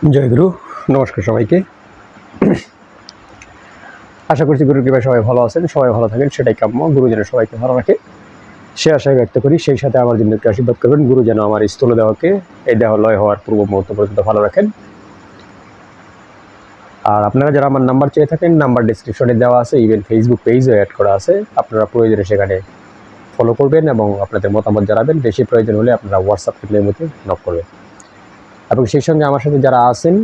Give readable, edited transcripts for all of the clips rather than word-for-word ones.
জয় গুরু। নমস্কার সবাইকে। আশা করছি গুরুর কৃপায় সবাই ভালো আছেন, সবাই ভালো থাকেন, সেটাই কাম্য। গুরু যেন সবাইকে ভালো রাখে সে আশায় ব্যক্ত করি। সেই সাথে আমার জন্য একটু আশীর্বাদ করবেন, গুরু যেন আমার স্থূল দেহকে এই দেহ লয় হওয়ার পূর্ব মুহূর্ত পর্যন্ত ভালো রাখেন। আর আপনারা যারা আমার নাম্বার চেয়ে থাকেন, নাম্বার ডিসক্রিপশনে দেওয়া আছে, ইভেন ফেসবুক পেজও অ্যাড করা আছে। আপনারা প্রয়োজনে সেখানে ফলো করবেন এবং আপনাদের মতামত জানাবেন। বেশি প্রয়োজন হলে আপনারা হোয়াটসঅ্যাপ টিমের মধ্যে নক করবেন। এবং সেই সঙ্গে আমার সাথে যারা আছেন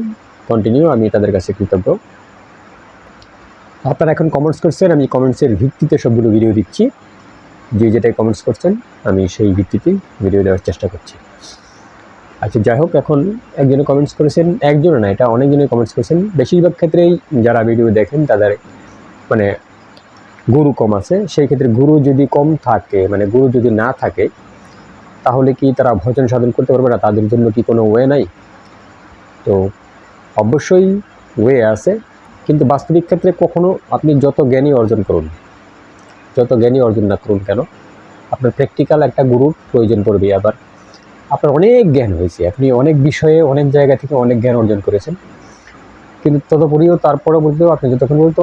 কন্টিনিউ, আমি তাদের কাছে কৃতজ্ঞ। আপনারা এখন কমেন্টস করছেন, আমি কমেন্টসের ভিত্তিতে সবগুলো ভিডিও দিচ্ছি। যে যেটাই কমেন্টস করছেন আমি সেই ভিত্তিতে ভিডিও দেওয়ার চেষ্টা করছি। আচ্ছা, যাই হোক, এখন একজনে কমেন্টস করেছেন, একজনে না, এটা অনেকজনে কমেন্টস করেছেন। বেশিরভাগ ক্ষেত্রেই যারা ভিডিও দেখেন তাদের মানে গুরু কম আছে। সেই ক্ষেত্রে গুরু যদি কম থাকে, মানে গুরু যদি না থাকে, তাহলে কি তারা ভজন সাধন করতে পারবে না? তাদের জন্য কি কোনো ওয়ে নাই? তো অবশ্যই ওয়ে আছে, কিন্তু বাস্তবিক ক্ষেত্রে কখনো আপনি যত জ্ঞানী অর্জন করুন, যত জ্ঞানী অর্জন না করুন কেন, আপনার প্র্যাকটিক্যাল একটা গুরুর প্রয়োজন পড়বে। আবার আপনার অনেক জ্ঞান হয়েছে, আপনি অনেক বিষয়ে অনেক জায়গা থেকে অনেক জ্ঞান অর্জন করেছেন, কিন্তু তদুপরিও তার পরবর্তীতেও আপনি যতক্ষণ পর্যন্ত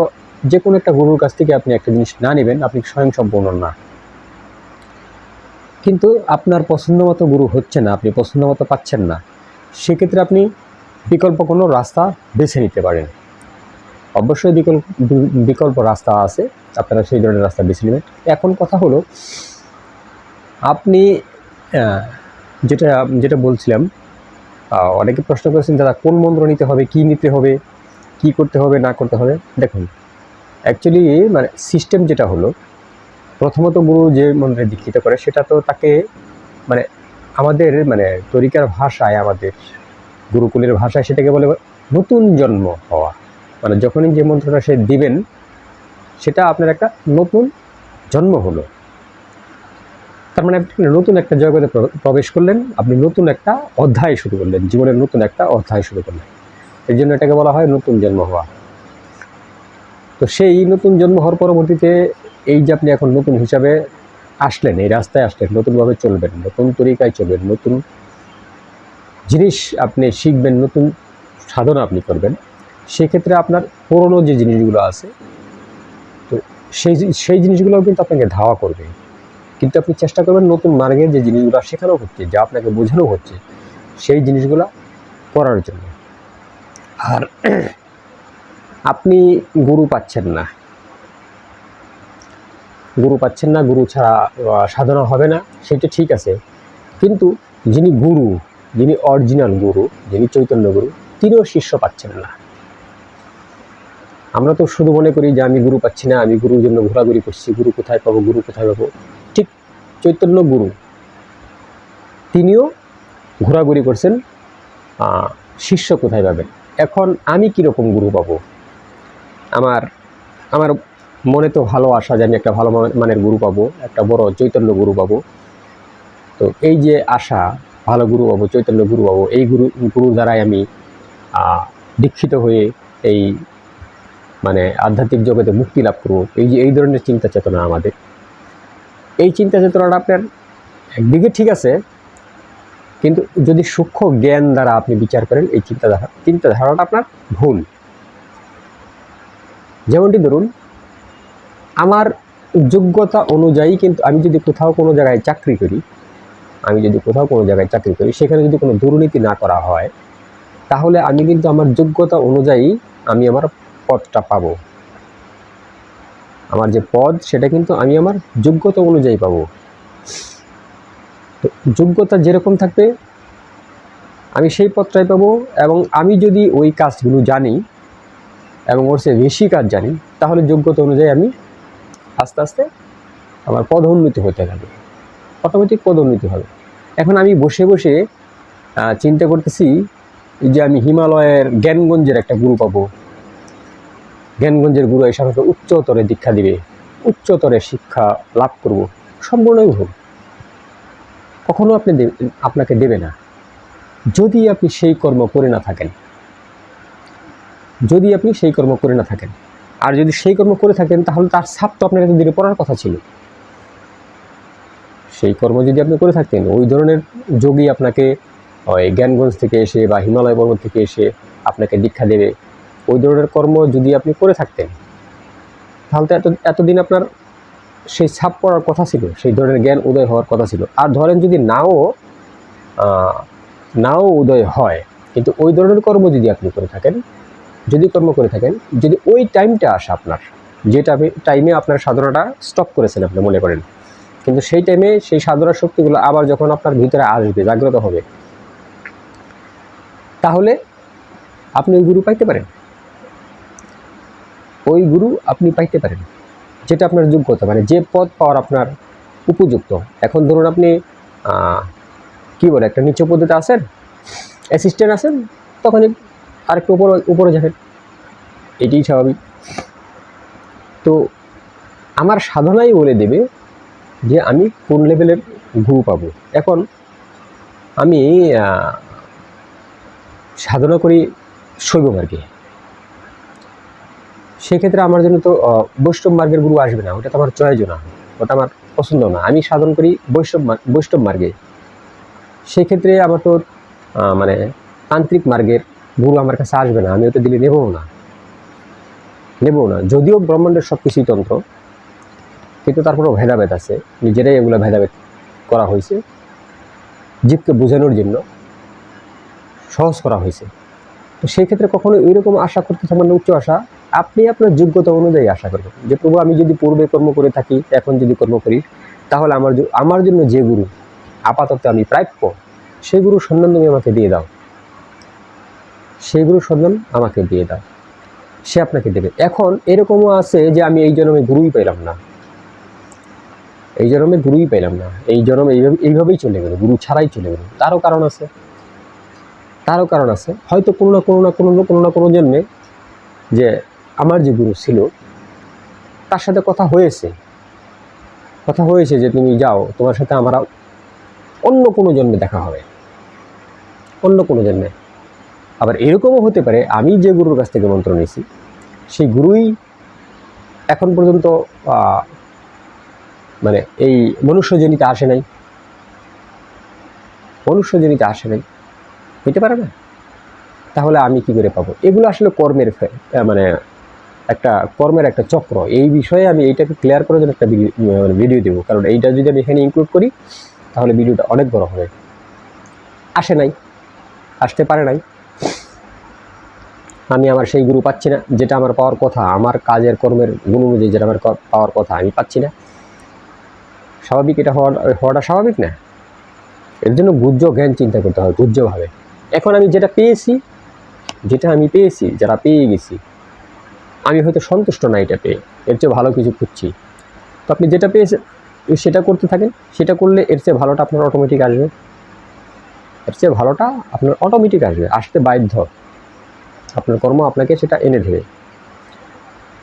যে কোনো একটা গুরুর কাছ থেকে আপনি একটা জিনিস না নেবেন, আপনি স্বয়ংসম্পূর্ণ না। কিন্তু আপনার পছন্দ মতো গুরু হচ্ছে না, আপনি পছন্দ মতো পাচ্ছেন না, সেক্ষেত্রে আপনি বিকল্প কোনো রাস্তা বেছে নিতে পারেন। অবশ্যই বিকল্প রাস্তা আছে, আপনারা সেই ধরনের রাস্তা বেছে নেবেন। এখন কথা হলো, আপনি যেটা যেটা বলছিলাম, অনেকে প্রশ্ন করেছেন দাদা কোন মন্ত্র নিতে হবে, কি নিতে হবে, কি করতে হবে না করতে হবে। দেখুন, অ্যাকচুয়ালি মানে সিস্টেম যেটা হলো, প্রথমত গুরু যে মন্ত্রে দীক্ষিত করে সেটা তো তাকে মানে আমাদের মানে তরিকার ভাষায়, আমাদের গুরুকুলের ভাষায় সেটাকে বলে নতুন জন্ম হওয়া। মানে যখনই যে মন্ত্রটা সে দিবেন, সেটা আপনার একটা নতুন জন্ম হলো। তার মানে আপনি নতুন একটা জগতে প্রবেশ করলেন, আপনি নতুন একটা অধ্যায় শুরু করলেন, জীবনের নতুন একটা অধ্যায় শুরু করলেন। এই জন্য এটাকে বলা হয় নতুন জন্ম হওয়া। তো সেই নতুন জন্ম হওয়ার পরবর্তীতে এই যে আপনি এখন নতুন হিসাবে আসলেন, এই রাস্তায় আসলেন, নতুনভাবে চলবেন, নতুন তরিকায় চলবেন, নতুন জিনিস আপনি শিখবেন, নতুন সাধনা আপনি করবেন। সেক্ষেত্রে আপনার পুরনো যে জিনিসগুলো আছে, তো সেই জিনিসগুলোও কিন্তু আপনাকে ধাওয়া করবে। কিন্তু আপনি চেষ্টা করবেন নতুন মার্গের যে জিনিসগুলো শেখানো হচ্ছে, যা আপনাকে বোঝানো হচ্ছে, সেই জিনিসগুলো করার জন্য। আর আপনি গুরু পাচ্ছেন না, গুরু ছাড়া সাধনা হবে না, সেটা ঠিক আছে। কিন্তু যিনি গুরু, যিনি অরিজিনাল গুরু, যিনি চৈতন্য গুরু, তিনিও শিষ্য পাচ্ছেন না। আমরা তো শুধু মনে করি যে আমি গুরু পাচ্ছি না, আমি গুরুর জন্য ঘোরাঘুরি করছি, গুরু কোথায় পাবো, গুরু কোথায় পাবো। ঠিক চৈতন্য গুরু তিনিও ঘোরাঘুরি করছেন, শিষ্য কোথায় পাবেন। এখন আমি কীরকম গুরু পাবো? আমার আমার মনে তো ভালো আশা যে আমি একটা ভালো মানের গুরু পাবো, একটা বড় চৈতন্য গুরু পাবো। তো এই যে আশা, ভালো গুরু পাবো, চৈতন্য গুরু পাবো, এই গুরুর দ্বারাই আমি দীক্ষিত হয়ে এই মানে আধ্যাত্মিক জগতে মুক্তি লাভ করবো, এই ধরনের চিন্তা চেতনা আমাদের। এই চিন্তা চেতনাটা আপনার একদিকে ঠিক আছে, কিন্তু যদি সূক্ষ্ম জ্ঞান দ্বারা আপনি বিচার করেন, এই চিন্তাধারাটা আপনার ভুল। যেমনটি ধরুন, আমার যোগ্যতা অনুযায়ী কিন্তু আমি যদি কোথাও কোনো জায়গায় চাকরি করি, সেখানে যদি কোনো দুর্নীতি না করা হয়, তাহলে আমি কিন্তু আমার যোগ্যতা অনুযায়ী আমি আমার পদটা পাবো। আমার যে পদ, সেটা কিন্তু আমি আমার যোগ্যতা অনুযায়ী পাবো। তো যোগ্যতা যেরকম থাকবে আমি সেই পদটাই পাবো। এবং আমি যদি ওই কাজগুলো জানি এবং ওর চেয়ে বেশি কাজ জানি, তাহলে যোগ্যতা অনুযায়ী আমি আস্তে আস্তে আমার পদোন্নতি হতে থাকবে, অটোমেটিক পদোন্নতি হবে। এখন আমি বসে বসে চিন্তা করতেছি যে আমি হিমালয়ের জ্ঞানগঞ্জের একটা গুরু পাবো, জ্ঞানগঞ্জের গুরু এসে আমাকে উচ্চতরে দীক্ষা দিবে, উচ্চতরে শিক্ষা লাভ করব। সম্পূর্ণই ভুল। কখনো আপনাকে দেবে না, যদি আপনি সেই কর্ম করে না থাকেন। আর যদি সেই কর্ম করে থাকেন, তাহলে তার ছাপ তো আপনার এতদিনে পড়ার কথা ছিল। সেই কর্ম যদি আপনি করে থাকতেন, ওই ধরনের যোগী আপনাকে ওই জ্ঞানগঞ্জ থেকে এসে বা হিমালয় পর্বত থেকে এসে আপনাকে দীক্ষা দেবে, ওই ধরনের কর্ম যদি আপনি করে থাকতেন তাহলে তো এতদিন আপনার সেই ছাপ পড়ার কথা ছিল, সেই ধরনের জ্ঞান উদয় হওয়ার কথা ছিল। আর ধরেন যদি নাও উদয় হয়, কিন্তু ওই ধরনের কর্ম যদি আপনি করে থাকেন, যদি ওই টাইমটা আসে আপনার, যেটা টাইমে আপনার সাধনাটা স্টপ করেছেন আপনি মনে করেন, কিন্তু সেই টাইমে সেই সাধনার শক্তিগুলো আবার যখন আপনার ভিতরে আসবে, জাগ্রত হবে, তাহলে আপনি ওই গুরু পাইতে পারেন, যেটা আপনার যোগ্যতা, মানে যে পদ পাওয়ার আপনার উপযুক্ত। এখন ধরুন আপনি কি বলে একটা নিচু পদ্ধতি আছেন, অ্যাসিস্ট্যান্ট আছেন, তখন আরেকটু উপরে যাবেন, এটাই স্বাভাবিক। তো আমার সাধনাই বলে দেবে যে আমি কোন লেভেলের গুরু পাবো। এখন আমি সাধনা করি শৈব মার্গে, সেক্ষেত্রে আমার জন্য তো বৈষ্ণব মার্গের গুরু আসবে না, ওটা তো আমার চয়েস না, ওটা আমার পছন্দ না। আমি সাধন করি বৈষ্ণব মার্গে, সেক্ষেত্রে আমার তো মানে তান্ত্রিক মার্গের গুরু আমার কাছে আসবে না, আমি ওটা দিলে নেবও না। যদিও ব্রহ্মাণ্ডের সব কিছুই তন্ত্র, কিন্তু তারপরেও ভেদাভেদ আছে, নিজেরাই এগুলো ভেদাভেদ করা হয়েছে, জীবকে বোঝানোর জন্য সহজ করা হয়েছে। তো সেই ক্ষেত্রে কখনো এইরকম আশা করতে সামান্য উচ্চ আশা, আপনি আপনার যোগ্যতা অনুযায়ী আশা করবেন যে প্রভু আমি যদি পূর্বে কর্ম করে থাকি, এখন যদি কর্ম করি, তাহলে আমার জন্য যে গুরু আপাতত আমি প্রাপ্য, সেই গুরুর সন্ধান তুমি আমাকে দিয়ে দাও, সে আপনাকে দেবে। এখন এরকমও আছে যে আমি এই জন্মে গুরুই পাইলাম না, এই জন্মে এইভাবেই চলে গেল, গুরু ছাড়াই চলে গেল। তারও কারণ আছে, হয়তো কোনো না কোনো জন্মে যে আমার যে গুরু ছিল তার সাথে কথা হয়েছে যে তুমি যাও, তোমার সাথে আমরা অন্য কোনো জন্মে দেখা হবে, অন্য কোনো জন্মে। আবার এরকমও হতে পারে আমি যে গুরুর কাছ থেকে মন্ত্র নিয়েছি সেই গুরুই এখন পর্যন্ত মানে এই মনুষ্যজনিতে আসে নাই, হতে পারে না। তাহলে আমি কি করে পাবো? এগুলো আসলে কর্মের একটা চক্র। এই বিষয়ে আমি এইটাকে ক্লিয়ার করার জন্য একটা ভিডিও দেবো, কারণ এইটা যদি আমি এখানে ইনক্লুড করি তাহলে ভিডিওটা অনেক বড় হবে। আসতে পারে নাই, আমি আমার সেই গুরু পাচ্ছি না, যেটা আমার পাওয়ার কথা, আমার কাজের কর্মের গুণ অনুযায়ী যেটা আমার পাওয়ার কথা আমি পাচ্ছি না। স্বাভাবিক, এটা হওয়াটা স্বাভাবিক না। এর জন্য গুহ্য জ্ঞান চিন্তা করতে হবে গুহ্যভাবে। এখন আমি যেটা আমি পেয়েছি, যারা পেয়ে গেছি, আমি হয়তো সন্তুষ্ট না এটা পেয়ে, এর চেয়ে ভালো কিছু খুঁজছি। তো আপনি যেটা পেয়েছেন সেটা করতে থাকেন, সেটা করলে এর চেয়ে ভালোটা আপনার অটোমেটিক আসবে, আসতে বাধ্য। আপনার কর্ম আপনাকে সেটা এনে দেবে।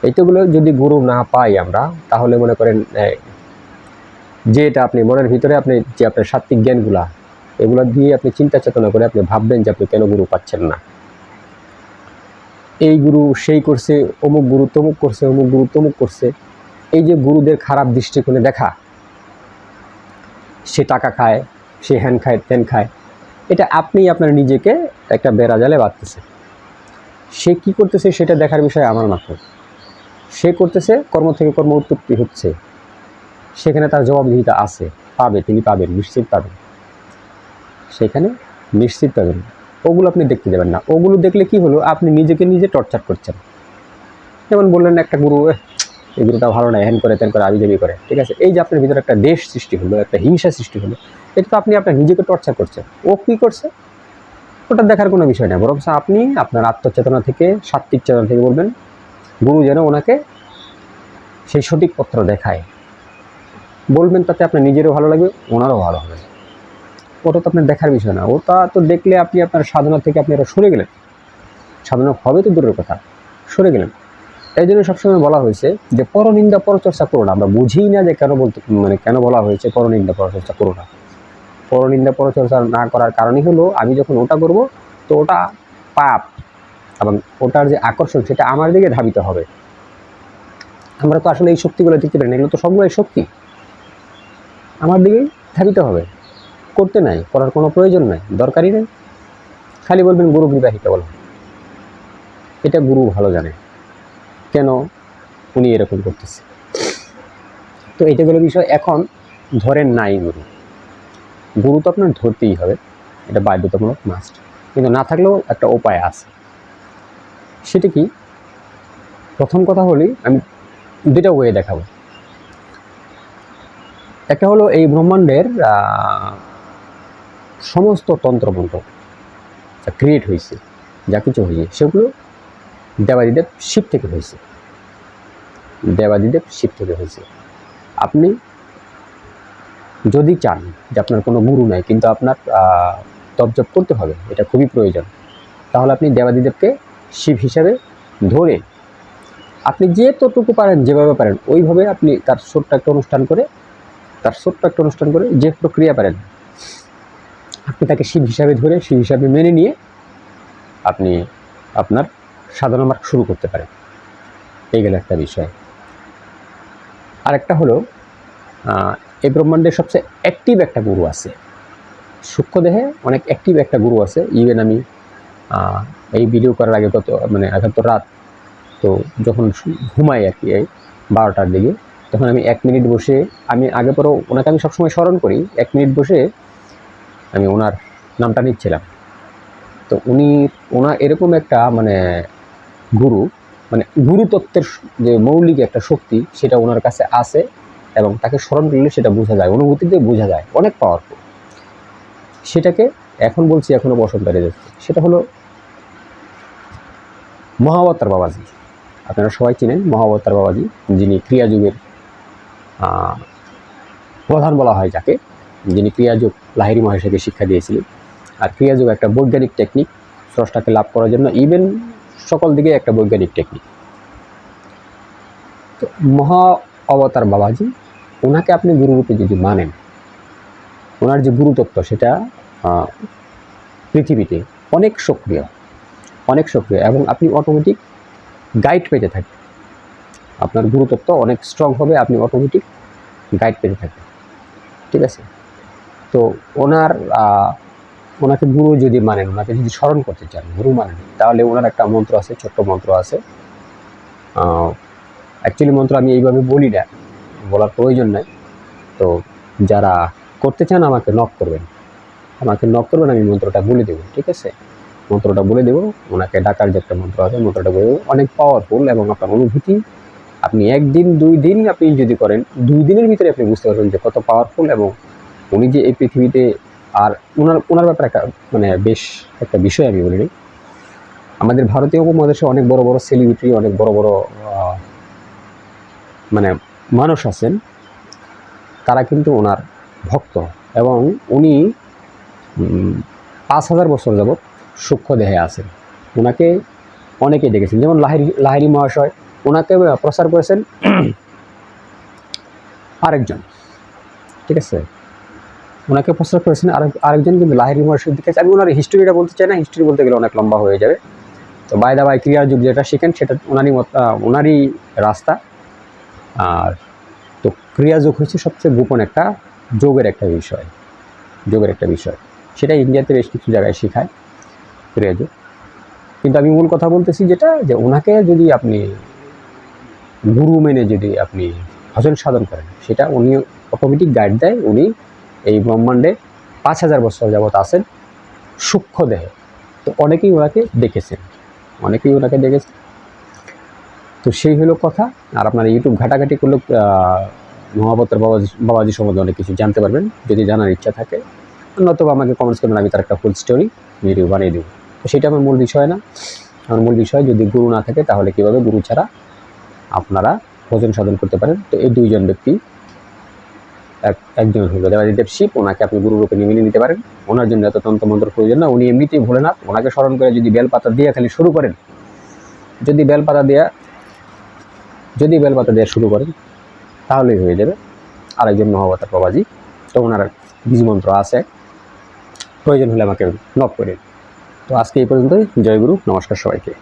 এইটাগুলো যদি গুরু না পাই আমরা, তাহলে মনে করেন যে এটা আপনি মনের ভিতরে যে আপনার সাত্ত্বিক জ্ঞানগুলা, এগুলো দিয়ে আপনি চিন্তা চেতনা করে আপনি ভাববেন যে আপনি কেন গুরু পাচ্ছেন না। এই গুরু সেই করছে, অমুক গুরু তমুক করছে, এই যে গুরুদের খারাপ দৃষ্টিকোণে দেখা, সে টাকা খায়, সে হ্যান খায়, ত্যান খায়, এটা আপনি আপনার নিজেকে একটা বেড়াজালে বাঁধতেছে। সে কি করতেছে সেটা দেখার বিষয় আমার মাত্র। সে করতেছে, কর্ম থেকে কর্ম উৎপত্তি হচ্ছে, সেখানে তার জবাবদিহিতা আছে, তিনি পাবেন, নিশ্চিত পাবেন, সেখানে নিশ্চিত পাবেন। ওগুলো আপনি দেখতে যাবেন না। ওগুলো দেখলে কি হলো, আপনি নিজেকে নিজে টর্চার করছেন। যেমন বললেন একটা গুরু, এই গুরুটা ভালো না, হ্যান করে ত্যান করে, আবিজাবি করে, ঠিক আছে, এই যে আপনার ভিতরে একটা দেশ সৃষ্টি হলো, একটা হিংসা সৃষ্টি হলো, এটা তো আপনি আপনার নিজেকে টর্চার করছেন। ও কী করছে ওটা দেখার কোনো বিষয় না, বরং আপনি আপনার আত্মচেতনা থেকে, সাত্ত্বিক চেতনা থেকে বলবেন গুরু যেন ওনাকে সেই সঠিক পত্র দেখায়, বলবেন, তাতে আপনার নিজেরও ভালো লাগবে, ওনারও ভালো হবে। ওটা তো আপনার দেখার বিষয় না, ওটা তো দেখলে আপনি আপনার সাধনা থেকে আপনি আরও সরে গেলেন, সাধনা হবে তো দূরের কথা, সরে গেলেন। এই জন্য সবসময় বলা হয়েছে যে পরনিন্দা পরচর্চা করো না। আমরা বুঝি না যে কেন বলা হয়েছে পরনিন্দা পরচর্চা করো না। পরনিন্দা পরচর্চা না করার কারণই হলো, আমি যখন ওটা করব তো ওটা পাপ, এবং ওটার যে আকর্ষণ সেটা আমার দিকে ধাবিত হবে। আমরা তো আসলে এই শক্তিগুলো দেখতে পারি না, এগুলো তো সবগুলোই শক্তি আমার দিকেই ধাবিত হবে। করতে নাই, করার কোনো প্রয়োজন নাই, দরকারই নেই। খালি বলবেন গুরু বিবাহিত বলেন। এটা গুরু ভালো জানে কেন উনি এরকম করতেছে। তো এটা গেল বিষয়। এখন ধরেন নাই গুরু, গুরু তো আপনার ধরতেই হবে, এটা বাধ্যতামূলক মাস্ট, কিন্তু না থাকলেও একটা উপায় আছে। সেটা কি? প্রথম কথা হলি আমি দুটা ওয়ে দেখাবো। একটা হলো এই ব্রহ্মাণ্ডের সমস্ত তন্ত্রমন্ত্র যা ক্রিয়েট হয়েছে, যা কিছু হয়েছে, সেগুলো দেবাদিদেব শিব থেকে হয়েছে। দেবাদিদেব শিব থেকে হয়েছে। আপনি যদি চান যে আপনার কোনো গুরু নাই, কিন্তু আপনার তপজপ করতে হবে, এটা খুবই প্রয়োজন, তাহলে আপনি দেবাদিদেবকে শিব হিসাবে ধরে আপনি যতটুকু পারেন, যেভাবে পারেন ওইভাবে আপনি তার ছোট্ট একটা অনুষ্ঠান করে যে প্রক্রিয়া পারেন আপনি তাকে শিব হিসাবে ধরে, শিব হিসাবে মেনে নিয়ে আপনি আপনার সাধনা মার্গ শুরু করতে পারেন। এই গেল একটা বিষয়। আরেকটা হলো এই ব্রহ্মাণ্ডের সবচেয়ে অ্যাক্টিভ একটা গুরু আছে, সূক্ষ্মদেহে অনেক অ্যাক্টিভ একটা গুরু আছে। ইভেন আমি এই ভিডিও করার আগে এখন তো রাত, তো যখন ঘুমাই আর কি এই 12টার দিকে, তখন আমি 1 মিনিট বসে, আমি আগে পরেও ওনাকে আমি সবসময় স্মরণ করি, 1 মিনিট বসে আমি ওনার নামটা নিচ্ছিলাম। তো ওনার এরকম একটা গুরু, গুরুতত্ত্বের যে মৌলিক একটা শক্তি, সেটা ওনার কাছে আছে, এবং তাকে স্মরণ করলে সেটা বোঝা যায়, অনুভূতিতে বোঝা যায়, অনেক পাওয়ারফুল। সেটাকে এখন বলছি, এখনো বসন্ত বেড়ে যাচ্ছে। সেটা হলো মহাবতার বাবাজি। আপনারা সবাই চিনেন মহাবতার বাবাজি, যিনি ক্রিয়াযুগের প্রধান বলা হয় যাকে, যিনি ক্রিয়াযুগ লাহিড়ী মহেশকে শিক্ষা দিয়েছিলেন। আর ক্রিয়াযুগ একটা বৈজ্ঞানিক টেকনিক, স্রষ্টাকে লাভ করার জন্য ইভেন সকল দিকে একটা বৈজ্ঞানিক টেকনিক। তো মহা অবতার বাবাজি, ওনাকে আপনি গুরুরূপে যদি মানেন, ওনার যে গুরুতত্ত্ব সেটা পৃথিবীতে অনেক সক্রিয়, এবং আপনি অটোমেটিক গাইড পেতে থাকেন। আপনার গুরুতত্ত্ব অনেক স্ট্রং হবে, আপনি অটোমেটিক গাইড পেতে থাকেন, ঠিক আছে? তো ওনাকে গুরু যদি মানেন, ওনাকে যদি স্মরণ করতে চান, গুরু মানেন, তাহলে ওনার একটা মন্ত্র আছে, ছোট্ট মন্ত্র আছে। অ্যাকচুয়ালি মন্ত্র আমি এইভাবে বলি না, বলার প্রয়োজন নাই। তো যারা করতে চান আমাকে নক করবেন, আমি মন্ত্রটা বলে দেবো, ঠিক আছে? মন্ত্রটা বলে দেবো, ওনাকে ডাকার যে একটা মন্ত্র আছে, মন্ত্রটা বলে দেবো, অনেক পাওয়ারফুল। এবং আপনার অনুভূতি, আপনি 1 দিন 2 দিন আপনি যদি করেন, 2 দিনের ভিতরে আপনি বুঝতে পারবেন যে কত পাওয়ারফুল, এবং উনি যে এই পৃথিবীতে। আর ওনার ব্যাপারে একটা বেশ একটা বিষয় আমি বলি, আমাদের ভারতীয় উপমহাদেশে অনেক বড় বড় সেলিব্রিটি, অনেক বড় বড় মানুষ আছেন, তারা কিন্তু ওনার ভক্ত, এবং উনি 5000 বছর যাবৎ সূক্ষ্ম দেহে আছেন। ওনাকে অনেকে দেখেছেন, যেমন লাহিড়ী মহাশয়, ওনাকে প্রচার করেছেন আরেকজন, ঠিক আছে? ওনাকে প্রচার করেছেন আরেকজন, কিন্তু লাহিড়ী মহাশয়ের দিকে আমি ওনার হিস্ট্রিটা বলতে চাই না, হিস্ট্রি বলতে গেলে অনেক লম্বা হয়ে যাবে। তো বাই দা বাই, ক্রিয়াযুগ যেটা শিখেন সেটা ওনারই রাস্তা। আর তো ক্রিয়াযোগ হচ্ছে সবচেয়ে গোপন একটা যোগের একটা বিষয়, সেটা ইন্ডিয়াতে বেশ কিছু জায়গায় শেখায় ক্রিয়াযোগ। কিন্তু আমি মূল কথা বলতেছি যেটা, যে ওনাকে যদি আপনি গুরু মেনে যদি আপনি ভজন সাধন করেন, সেটা উনি অটোমেটিক গাইড দেয়। উনি এই ব্রহ্মাণ্ডে 5000 বছর যাবৎ আছেন সূক্ষ্ম দেহে। তো অনেকেই ওনাকে দেখেছেন। তো সেই হলো কথা। আর আপনার ইউটিউব ঘাটাঘাটি করলে মহাবতার বাবাজি সম্বন্ধে অনেক কিছু জানতে পারবেন, যদি জানার ইচ্ছা থাকে। নতুবা আমাকে কমেন্টস করবেন, আমি তার একটা ফুল স্টোরি ভিডিও বানিয়ে দেবো। তো সেটা আমার মূল বিষয় না। আমার মূল বিষয়, যদি গুরু না থাকে তাহলে কীভাবে গুরু ছাড়া আপনারা ভজন সাধন করতে পারেন। তো এই 2 জন ব্যক্তি, একজন হলো দেবাদিদেব শিব, ওনাকে আপনি গুরুরূপে মেনে নিতে পারেন। ওনার জন্য এত তন্ত্রমন্ত্র প্রয়োজন না, উনি এমনিতেই ভোলেনাথ। ওনাকে স্মরণ করে যদি বেলপাতা দিয়ে খালি শুরু করেন, যদি বেলপাতা দেওয়া শুরু করেন, তাহলেই হয়ে যাবে। আরেকজন মহাবতার বাবাজি, তো ওনার বীজ মন্ত্র আছে, প্রয়োজন হলে আমাকে নক করেন। তো আজকে এই পর্যন্তই। জয় গুরু, নমস্কার সবাইকে।